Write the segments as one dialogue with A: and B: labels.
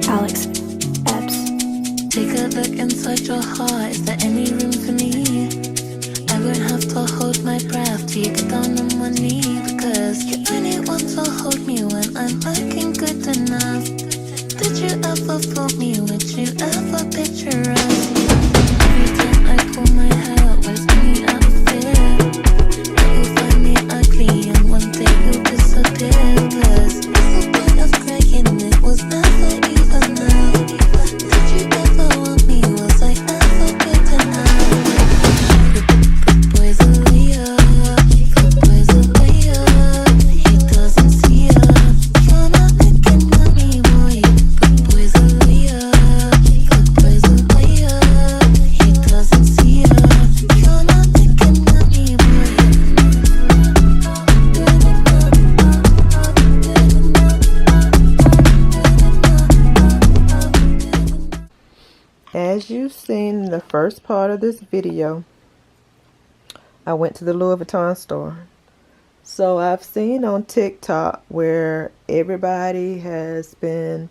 A: Alex Epps.
B: Take a look inside your heart. Is there any room for me? I won't have to hold my breath till you get down on one knee. Because you only want to hold me when I'm looking good enough. Did you ever fool me? Would you ever picture us? Every time I pull my hair, was me out of fear. You'll find me ugly and one day you'll disappear. Cause the point of crying, it was never even now. Did you ever want me? Was I ever good enough? Put boys away up, put boys away up. He doesn't see up. You're not looking at me, boy. Put boys away up, put boys away up. He doesn't see up. You're not looking at me, boy.
C: As you've seen in the first part of this video, I went to the Louis Vuitton store. So I've seen on TikTok where everybody has been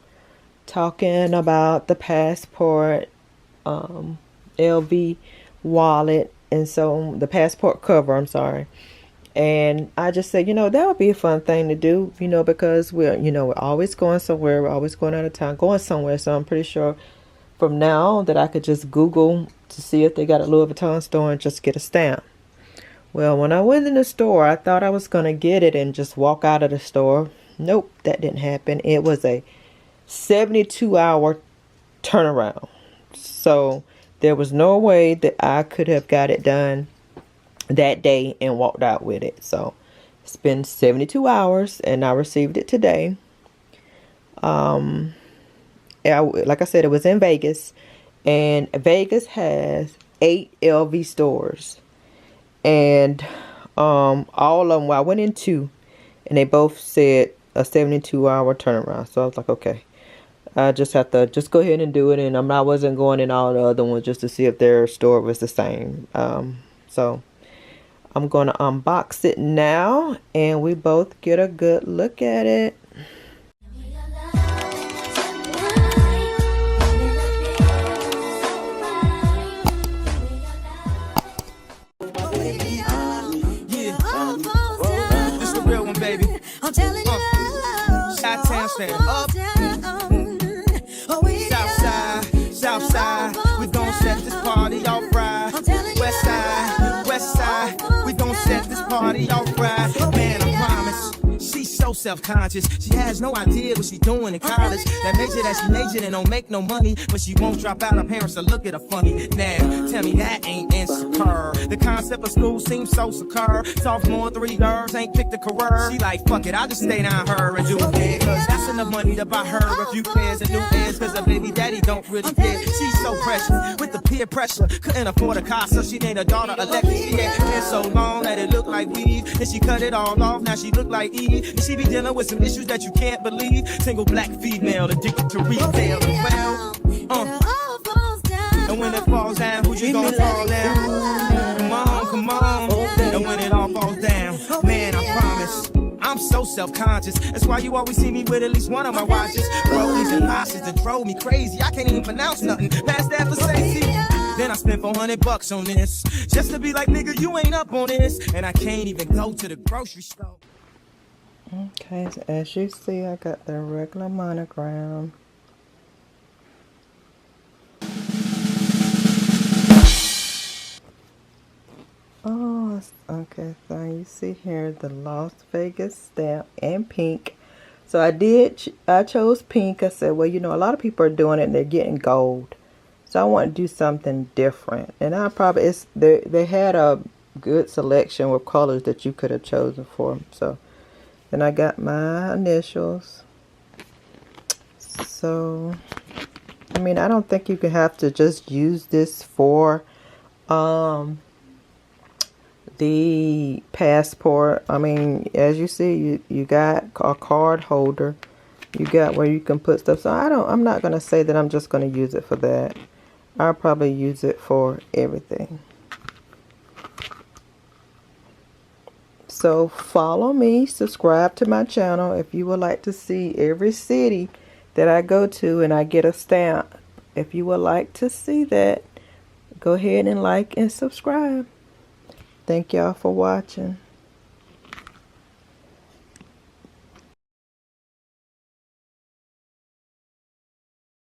C: talking about the passport, LV wallet, and so the passport cover, I'm sorry. And I just said, that would be a fun thing to do, because we're always going somewhere. We're always going out of town, going somewhere. So I'm pretty sure from now on that I could just Google to see if they got a Louis Vuitton store and just get a stamp. Well, when I went in the store, I thought I was going to get it and just walk out of the store. Nope, that didn't happen. It was a 72-hour turnaround. So there was no way that I could have got it done that day and walked out with it. So it's been 72 hours and I received it today. Like I said, it was in Vegas, and Vegas has 8 LV stores, and all of them, well, I went in 2, and they both said a 72-hour turnaround. So I was like, okay, I just have to go ahead and do it. And I wasn't going in all the other ones just to see if their store was the same. So I'm going to unbox it now, and we both get a good look at it.
D: I'm telling you, Chi-town stand up. South side, we gon' set this party off right. West side, we gon' set this party off right. Man, I promise. She's so self-conscious. She has no idea what she's doing in college. That major that she majored and don't make no money, but she won't drop out. Her parents will look at her funny. Now, tell me that ain't insecure. The concept of school seems so secure. Sophomore, 3 girls ain't picked a career. She like, fuck it, I'll just stay down her and do it. Cause that's enough money to buy her a few pairs of new ears. Cause her baby daddy don't really care. She's so precious with the peer pressure. Couldn't afford a car, so she named her daughter Alexis. She had hair so long that it looked like weave. And she cut it all off, now she look like Eve. And she be dealing with some issues that you can't believe. Single black female addicted to retail. And when it falls down, who you gonna fall down? Come on. And when it all falls down, man, I promise, I'm so self-conscious. That's why you always see me with at least one of my watches. Rollies and lashes that drove me crazy. I can't even pronounce nothing past that for safety. Then I spent $400 on this, just to be like, nigga, you ain't up on this. And I can't even go to the grocery store.
C: Okay, so as you see, I got the regular monogram. Oh, okay, so you see here the Las Vegas stamp and pink. So I chose pink. I said, well, a lot of people are doing it and they're getting gold. So I want to do something different. And they had a good selection with colors that you could have chosen for. So then I got my initials. So, I mean, I don't think you can have to just use this for the passport. I mean, as you see, you got a card holder. You got where you can put stuff. So I'm not going to say that I'm just going to use it for that. I'll probably use it for everything. So follow me, subscribe to my channel if you would like to see every city that I go to and I get a stamp. If you would like to see that, go ahead and like and subscribe. Thank y'all for watching.